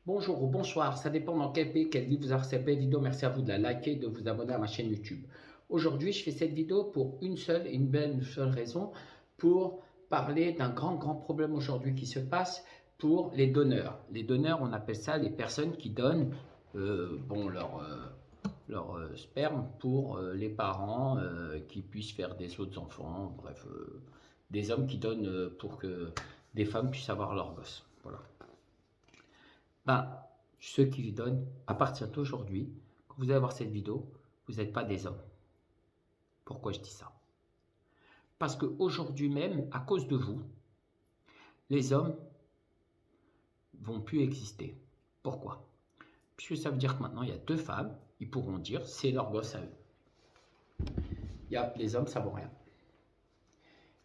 Bonjour ou bonsoir, ça dépend dans quel pays, quelle vie vous a cette vidéo. Merci à vous de la liker et de vous abonner à ma chaîne YouTube. Aujourd'hui, je fais cette vidéo pour une seule et une seule raison, pour parler d'un grand problème aujourd'hui qui se passe pour les donneurs. Les donneurs, on appelle ça les personnes qui donnent leur sperme pour les parents qui puissent faire des autres enfants, bref, des hommes qui donnent pour que des femmes puissent avoir leurs gosses. Voilà. Ben, ceux qui lui donnent, à partir d'aujourd'hui, quand vous allez voir cette vidéo, vous n'êtes pas des hommes. Pourquoi je dis ça? Parce qu'aujourd'hui même, à cause de vous, les hommes vont plus exister. Pourquoi? Puisque ça veut dire que maintenant, il y a deux femmes, ils pourront dire c'est leur gosse à eux. Les hommes, ça vaut rien.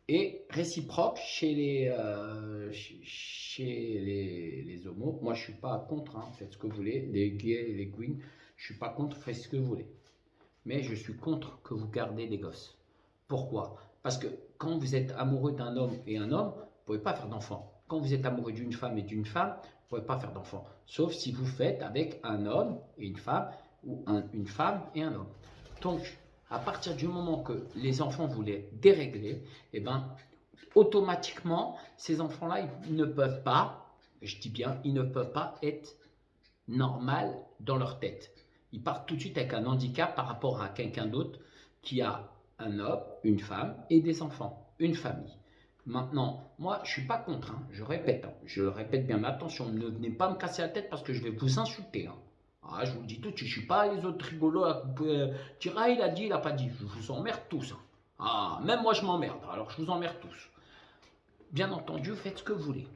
Et réciproque chez les homos. Moi, je ne suis pas contre, hein, faites ce que vous voulez. Les gays et les queens, je ne suis pas contre, faites ce que vous voulez. Mais je suis contre que vous gardez des gosses. Pourquoi? Parce que quand vous êtes amoureux d'un homme et un homme, vous ne pouvez pas faire d'enfant. Quand vous êtes amoureux d'une femme et d'une femme, vous ne pouvez pas faire d'enfant. Sauf si vous faites avec un homme et une femme, ou une femme et un homme. Donc, à partir du moment que les enfants vous les déréglez, eh ben, automatiquement, ces enfants-là, ils ne peuvent pas, je dis bien, ils ne peuvent pas être normal dans leur tête. Ils partent tout de suite avec un handicap par rapport à quelqu'un d'autre qui a un homme, une femme et des enfants, une famille. Maintenant, moi, je ne suis pas contre, hein, je le répète bien, mais attention, ne venez pas me casser la tête parce que je vais vous insulter. Hein. Ah, je vous le dis tout de suite, je ne suis pas les autres rigolos à dire ah, il a dit, il n'a pas dit. Je vous emmerde tous. Hein. Ah, même moi, je m'emmerde, alors je vous emmerde tous. Bien entendu, faites ce que vous voulez,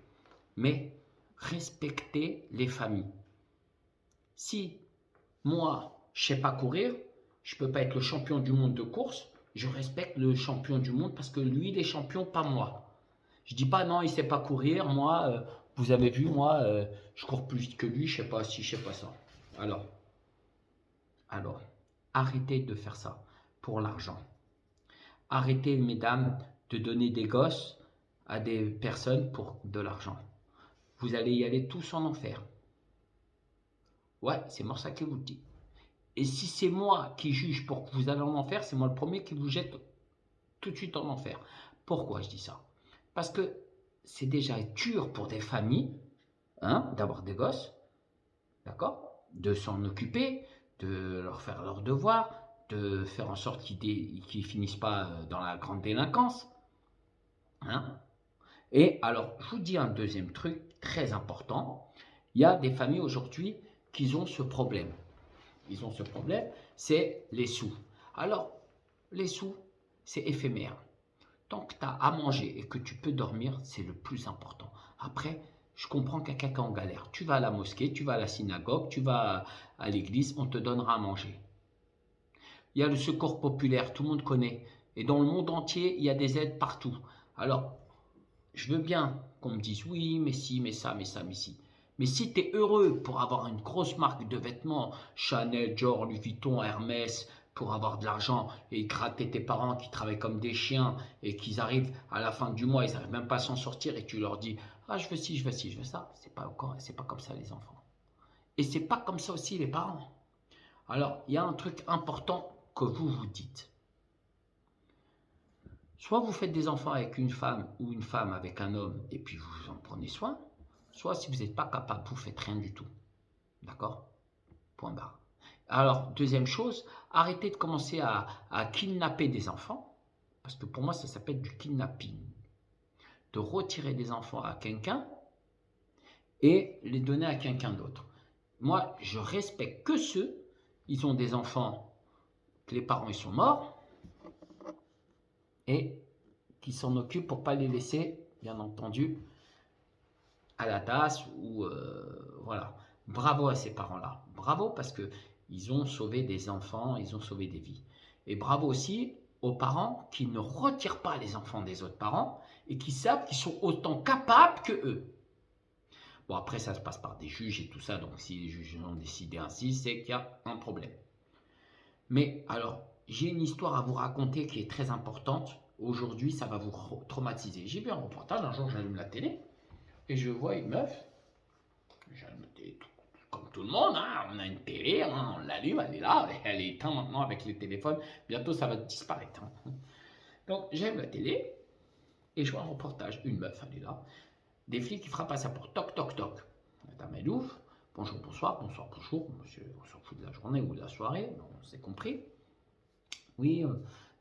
mais respectez les familles. Si moi, je ne sais pas courir, je ne peux pas être le champion du monde de course, je respecte le champion du monde parce que lui, il est champion, pas moi. Je ne dis pas non, il ne sait pas courir, moi, vous avez vu, moi, je cours plus vite que lui, je ne sais pas si, je ne sais pas ça. Alors, alors, arrêtez de faire ça pour l'argent. Arrêtez, mesdames, de donner des gosses à des personnes pour de l'argent. Vous allez y aller tous en enfer. Ouais, c'est moi ça qui vous le dit. Et si c'est moi qui juge pour que vous allez en enfer, c'est moi le premier qui vous jette tout de suite en enfer. Pourquoi je dis ça? Parce que c'est déjà dur pour des familles hein, d'avoir des gosses, d'accord? De s'en occuper, de leur faire leurs devoirs, de faire en sorte qu'ils ne finissent pas dans la grande délinquance. Hein? Et alors, je vous dis un deuxième truc très important. Il y a des familles aujourd'hui qui ont ce problème. Ils ont ce problème, c'est les sous. Alors, les sous, c'est éphémère. Tant que tu as à manger et que tu peux dormir, c'est le plus important. Après, je comprends qu'il y a quelqu'un en galère. Tu vas à la mosquée, tu vas à la synagogue, tu vas à l'église, on te donnera à manger. Il y a le secours populaire, tout le monde connaît. Et dans le monde entier, il y a des aides partout. Alors, je veux bien qu'on me dise oui, mais si, mais ça, mais ça, mais si. Mais si tu es heureux pour avoir une grosse marque de vêtements, Chanel, Dior, Louis Vuitton, Hermès, pour avoir de l'argent et gratter tes parents qui travaillent comme des chiens et qu'ils arrivent à la fin du mois, ils n'arrivent même pas à s'en sortir et tu leur dis ah je veux ci, je veux ci, je veux ça, c'est pas comme ça les enfants. Et c'est pas comme ça aussi les parents. Alors il y a un truc important que vous vous dites. Soit vous faites des enfants avec une femme ou une femme avec un homme et puis vous en prenez soin, soit si vous n'êtes pas capable, vous ne faites rien du tout. D'accord? Point barre. Alors, deuxième chose, arrêtez de commencer à kidnapper des enfants, parce que pour moi, ça s'appelle du kidnapping. De retirer des enfants à quelqu'un et les donner à quelqu'un d'autre. Moi, je respecte que ceux, ils ont des enfants, que les parents ils sont morts, et qui s'en occupent pour ne pas les laisser, bien entendu, à la tasse ou voilà. Bravo à ces parents-là. Bravo parce que ils ont sauvé des enfants, ils ont sauvé des vies. Et bravo aussi aux parents qui ne retirent pas les enfants des autres parents et qui savent qu'ils sont autant capables que eux. Bon, après, ça se passe par des juges et tout ça, donc si les juges ont décidé ainsi, c'est qu'il y a un problème. Mais alors, j'ai une histoire à vous raconter qui est très importante. Aujourd'hui, ça va vous traumatiser. J'ai vu un reportage, un jour j'allume la télé, et je vois une meuf, j'allume la télé, tout. le monde, hein, on a une télé, hein, on l'allume, elle est là, elle est éteinte maintenant avec les téléphones, bientôt ça va disparaître. Hein. Donc j'aime la télé et je vois un reportage, une meuf, elle est là, des flics qui frappent à sa porte, toc, toc, toc. Madame, elle ouvre, bonjour, bonsoir, bonsoir, bonjour, monsieur, on s'en fout de la journée ou de la soirée, on s'est compris. Oui,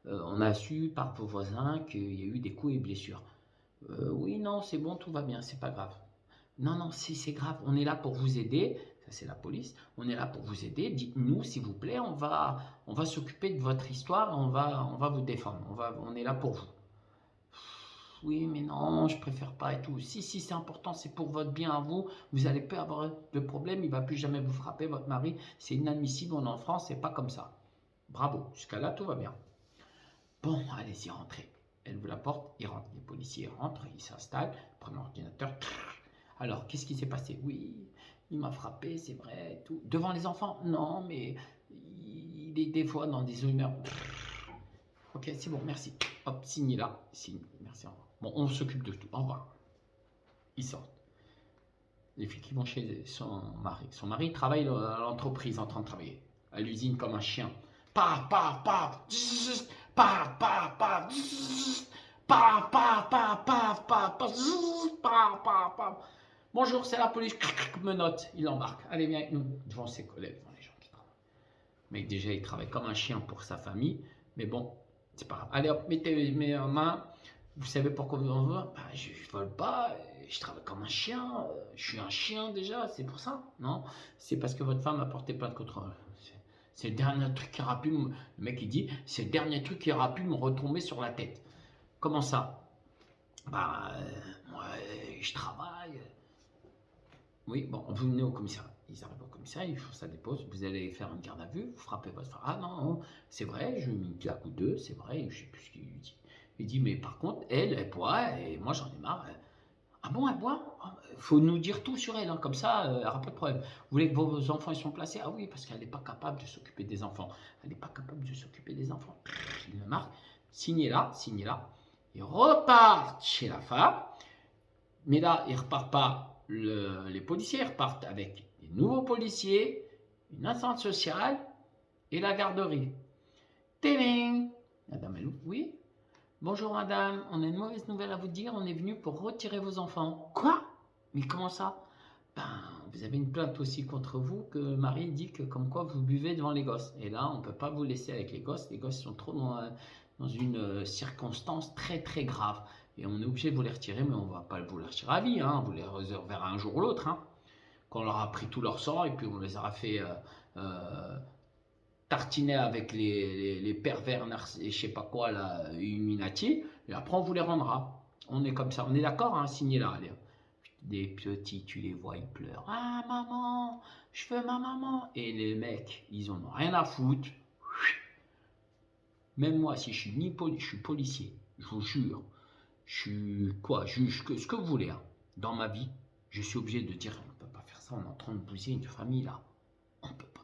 on a su par vos voisins qu'il y a eu des coups et blessures. Oui, non, c'est bon, tout va bien, c'est pas grave. Non, non, si c'est grave, on est là pour vous aider. Ça, c'est la police. On est là pour vous aider. Dites-nous, s'il vous plaît, on va s'occuper de votre histoire, on va vous défendre. On est là pour vous. Oui, mais non, je préfère pas et tout. Si, c'est important, c'est pour votre bien à vous. Vous allez pas avoir de problème, il va plus jamais vous frapper, votre mari. C'est inadmissible, on est en France, c'est pas comme ça. Bravo, jusqu'à là, tout va bien. Bon, allez-y, rentrez. Elle ouvre la porte, il rentre. Les policiers rentrent, ils s'installent, prennent l'ordinateur. Alors, qu'est-ce qui s'est passé? Oui, il m'a frappé, c'est vrai, tout. Devant les enfants? Non, mais il est des fois dans des humeurs. Ok, c'est bon, merci. Hop, signez là. Signe, merci, au revoir. Bon, on s'occupe de tout, au revoir. Ils sortent. Les filles qui vont chez son mari. Son mari travaille à l'entreprise en train de travailler. À l'usine comme un chien. Paf, paf, paf. Paf, paf, paf. Paf, paf, paf, paf, paf, paf, paf, paf. Bonjour, c'est la police. Menotte, il embarque. Allez, viens avec nous. Devant ses collègues, devant les gens qui travaillent. Mais déjà, il travaille comme un chien pour sa famille. Mais bon, c'est pas grave. Allez, hop, mettez mes mains. Vous savez pourquoi vous en voulez? Je ne vole pas. Je travaille comme un chien. Je suis un chien déjà. C'est pour ça? Non, c'est parce que votre femme a porté plainte contre. C'est le dernier truc qui aura pu me... Le mec, il dit, c'est le dernier truc qui aura pu me retomber sur la tête. Comment ça? Moi, je travaille. Oui, bon, vous venez au commissariat. Ils arrivent au commissariat, ils font sa dépose. Vous allez faire une garde à vue, vous frappez votre femme. Ah non, non, c'est vrai, je lui ai mis une claque ou deux, c'est vrai, je ne sais plus ce qu'il lui dit. Il dit, mais par contre, elle boit, et moi j'en ai marre. Ah bon, elle boit? Il faut nous dire tout sur elle, hein, comme ça, elle n'aura pas de problème. Vous voulez que vos enfants ils sont placés? Ah oui, parce qu'elle n'est pas capable de s'occuper des enfants. Elle n'est pas capable de s'occuper des enfants. Il me marque, signez là, signez là. Il repart chez la femme, mais là, il ne repart pas. Les policiers repartent avec des nouveaux policiers, une assistante sociale et la garderie. Téling! Madame Elou, oui? Bonjour madame, on a une mauvaise nouvelle à vous dire, on est venu pour retirer vos enfants. Quoi? Mais comment ça? Vous avez une plainte aussi contre vous que Marie dit que comme quoi vous buvez devant les gosses. Et là, on ne peut pas vous laisser avec les gosses sont trop dans une circonstance très très grave. Et on est obligé de vous les retirer, mais on ne va pas vous les retirer à vie, hein. Vous les reverrez un jour ou l'autre, hein. Quand on leur a pris tout leur sang et puis on les aura fait tartiner avec les pervers, et je sais pas quoi, là, Illuminati, et après on vous les rendra. On est comme ça, on est d'accord, hein, signez là, allez. Des petits, tu les vois, ils pleurent. Ah maman, je veux ma maman. Et les mecs, ils en ont rien à foutre. Même moi, si je suis je suis policier, je vous jure, je suis quoi, juge, ce que vous voulez, hein. Dans ma vie, je suis obligé de dire, on ne peut pas faire ça, on est en train de bousiller une famille là. On peut pas.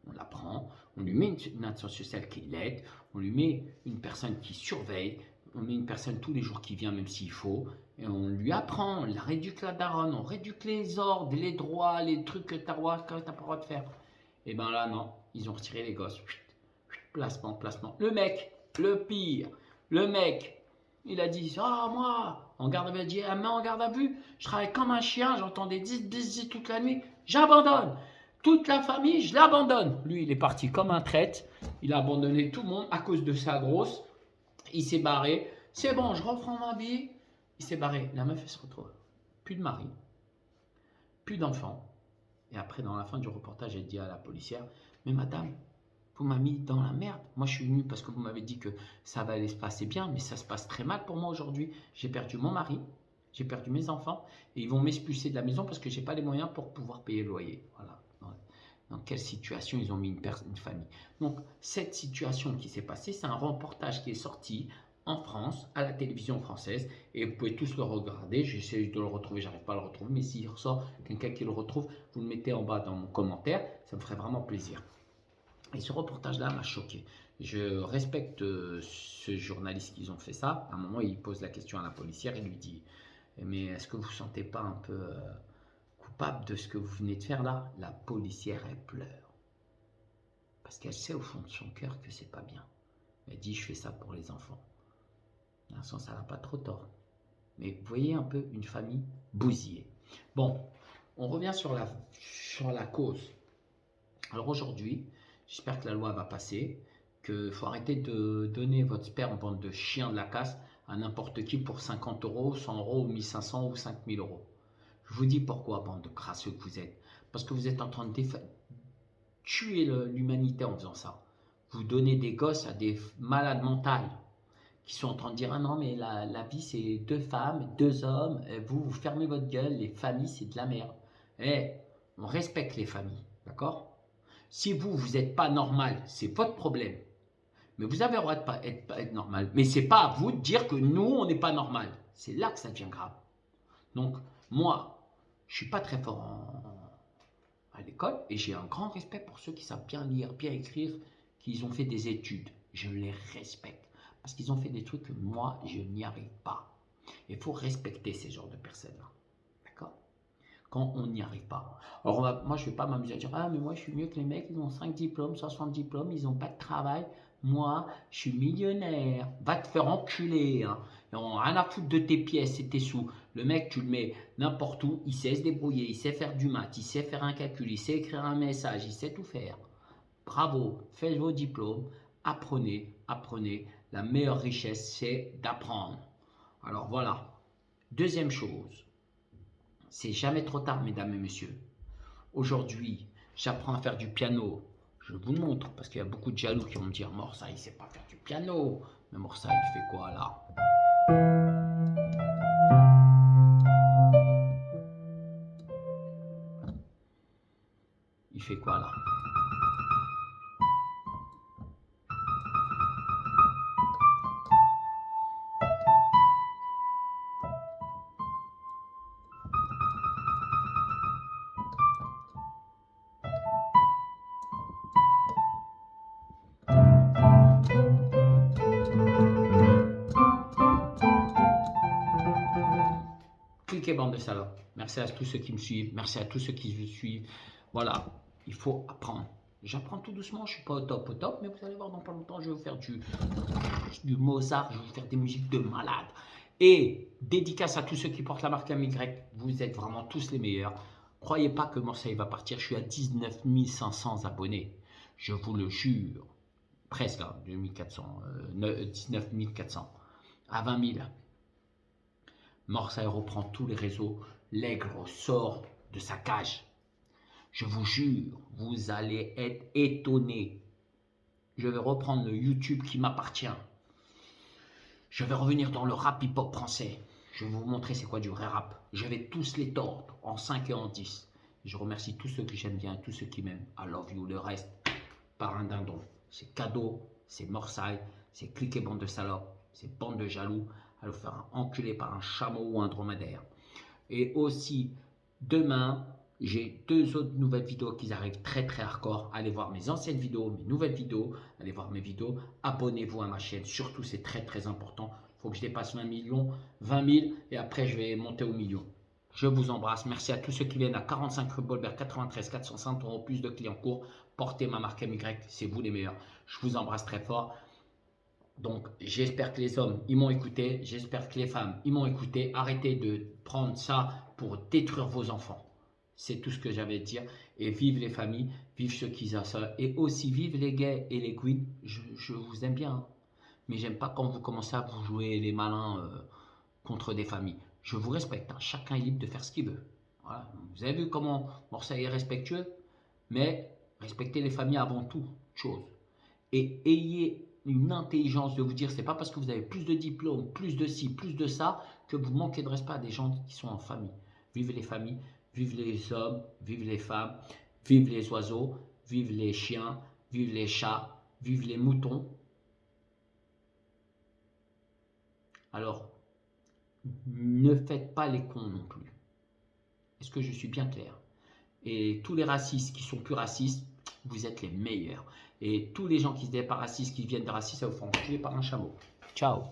On la prend, on lui met une assistante sociale qui l'aide, on lui met une personne qui surveille, on met une personne tous les jours qui vient même s'il faut, et on lui apprend, on la réduque la daronne, on réduque les ordres, les droits, les trucs que tu n'as pas le droit de faire. Et ben là non, ils ont retiré les gosses. Placement, placement. Le mec, le pire, le mec, il a dit, ah moi, en garde à vue, il a dit, ah mais en garde à vue, je travaille comme un chien, j'entendais 10 toute la nuit, j'abandonne. Toute la famille, je l'abandonne. Lui, il est parti comme un traître. Il a abandonné tout le monde à cause de sa grosse. Il s'est barré. C'est bon, je reprends ma vie. Il s'est barré. La meuf, elle se retrouve. Plus de mari. Plus d'enfants. Et après, dans la fin du reportage, elle dit à la policière, mais madame, vous m'avez mis dans la merde. Moi, je suis venue parce que vous m'avez dit que ça va aller se passer bien, mais ça se passe très mal pour moi aujourd'hui. J'ai perdu mon mari. J'ai perdu mes enfants. Et ils vont m'expulser de la maison parce que je n'ai pas les moyens pour pouvoir payer le loyer. Voilà. Dans quelle situation ils ont mis une famille. Donc, cette situation qui s'est passée, c'est un reportage qui est sorti en France, à la télévision française, et vous pouvez tous le regarder. J'essaie de le retrouver, j'arrive pas à le retrouver, mais s'il ressort, quelqu'un qui le retrouve, vous le mettez en bas dans mon commentaire, ça me ferait vraiment plaisir. Et ce reportage-là m'a choqué. Je respecte ce journaliste qui ont fait ça. À un moment, il pose la question à la policière, il lui dit, mais est-ce que vous ne vous sentez pas un peu coupable de ce que vous venez de faire là, la policière, elle pleure. Parce qu'elle sait au fond de son cœur que c'est pas bien. Elle dit, je fais ça pour les enfants. Dans un sens, elle n'a pas trop tort. Mais vous voyez un peu une famille bousillée. Bon, on revient sur la cause. Alors aujourd'hui, j'espère que la loi va passer, qu'il faut arrêter de donner votre sperme, bande de chiens de la casse, à n'importe qui pour 50 euros, 100 euros, 1500 ou 5000 euros. Je vous dis pourquoi, bande de crasseux que vous êtes. Parce que vous êtes en train de tuer l'humanité en faisant ça. Vous donnez des gosses à des malades mentales qui sont en train de dire « Ah non, mais la vie, c'est 2 femmes, 2 hommes, vous fermez votre gueule, les familles, c'est de la merde. » On respecte les familles, d'accord? Si vous n'êtes pas normal, c'est votre problème. Mais vous avez le droit de pas être normal. Mais ce n'est pas à vous de dire que nous, on n'est pas normal. C'est là que ça devient grave. Donc, moi, je ne suis pas très fort à l'école et j'ai un grand respect pour ceux qui savent bien lire, bien écrire, qui ont fait des études. Je les respecte parce qu'ils ont fait des trucs que moi, je n'y arrive pas. Il faut respecter ces genres de personnes-là. D'accord? Quand on n'y arrive pas. Alors, moi, je ne vais pas m'amuser à dire « Ah, mais moi, je suis mieux que les mecs, ils ont 5 diplômes, 60 diplômes, ils n'ont pas de travail. Moi, je suis millionnaire. Va te faire enculer. Hein. On a rien à foutre de tes pièces et tes sous. Le mec, tu le mets n'importe où, il sait se débrouiller, il sait faire du maths, il sait faire un calcul, il sait écrire un message, il sait tout faire. Bravo, faites vos diplômes, apprenez, apprenez. La meilleure richesse, c'est d'apprendre. Alors voilà. Deuxième chose, c'est jamais trop tard, mesdames et messieurs. Aujourd'hui, j'apprends à faire du piano. Je vous le montre parce qu'il y a beaucoup de jaloux qui vont me dire Morsa, il ne sait pas faire du piano. Mais Morsa, il fait quoi là? Il fait quoi là? Cliquez, bande de salopes. Merci à tous ceux qui me suivent. Merci à tous ceux qui me suivent. Voilà, il faut apprendre. J'apprends tout doucement, je ne suis pas au top, mais vous allez voir dans pas longtemps, je vais vous faire du Mozart, je vais vous faire des musiques de malade. Et dédicace à tous ceux qui portent la marque MY, vous êtes vraiment tous les meilleurs. Croyez pas que Marseille va partir, je suis à 19 500 abonnés. Je vous le jure. Presque, hein, 19 400. À 20 000. Marseille reprend tous les réseaux. L'aigle sort de sa cage. Je vous jure, vous allez être étonnés. Je vais reprendre le YouTube qui m'appartient. Je vais revenir dans le rap hip-hop français. Je vais vous montrer c'est quoi du vrai rap. Je vais tous les tordre en 5 et en 10. Je remercie tous ceux que j'aime bien, tous ceux qui m'aiment. I love you. Le reste, par un dindon. C'est cadeau, c'est Marseille, c'est cliquer bande de salopes, c'est bande de jaloux. À le faire enculer par un chameau ou un dromadaire. Et aussi, demain, j'ai 2 autres nouvelles vidéos qui arrivent très très hardcore. Allez voir mes anciennes vidéos, mes nouvelles vidéos. Allez voir mes vidéos. Abonnez-vous à ma chaîne. Surtout, c'est très très important. Il faut que je dépasse 20 000 et après je vais monter au million. Je vous embrasse. Merci à tous ceux qui viennent à 45 rue Bolbert 93 405 euros plus de clients courts. Portez ma marque MY. C'est vous les meilleurs. Je vous embrasse très fort. Donc, j'espère que les hommes, ils m'ont écouté. J'espère que les femmes, ils m'ont écouté. Arrêtez de prendre ça pour détruire vos enfants. C'est tout ce que j'avais à dire. Et vive les familles, vive ceux qui ont ça. Et aussi, vive les gays et les queens. Je vous aime bien. Hein. Mais j'aime pas quand vous commencez à vous jouer les malins contre des familles. Je vous respecte. Hein. Chacun est libre de faire ce qu'il veut. Voilà. Vous avez vu comment Marseille est respectueux? Mais respectez les familles avant toute chose. Et ayez une intelligence de vous dire, c'est pas parce que vous avez plus de diplômes, plus de ci, plus de ça, que vous manquez de respect à des gens qui sont en famille. Vive les familles, vive les hommes, vive les femmes, vive les oiseaux, vive les chiens, vive les chats, vive les moutons. Alors, ne faites pas les cons non plus. Est-ce que je suis bien clair? Et tous les racistes qui sont plus racistes, vous êtes les meilleurs. Et tous les gens qui se disent pas racistes, qui viennent de racistes, ça vous fait enculer par un chameau. Ciao.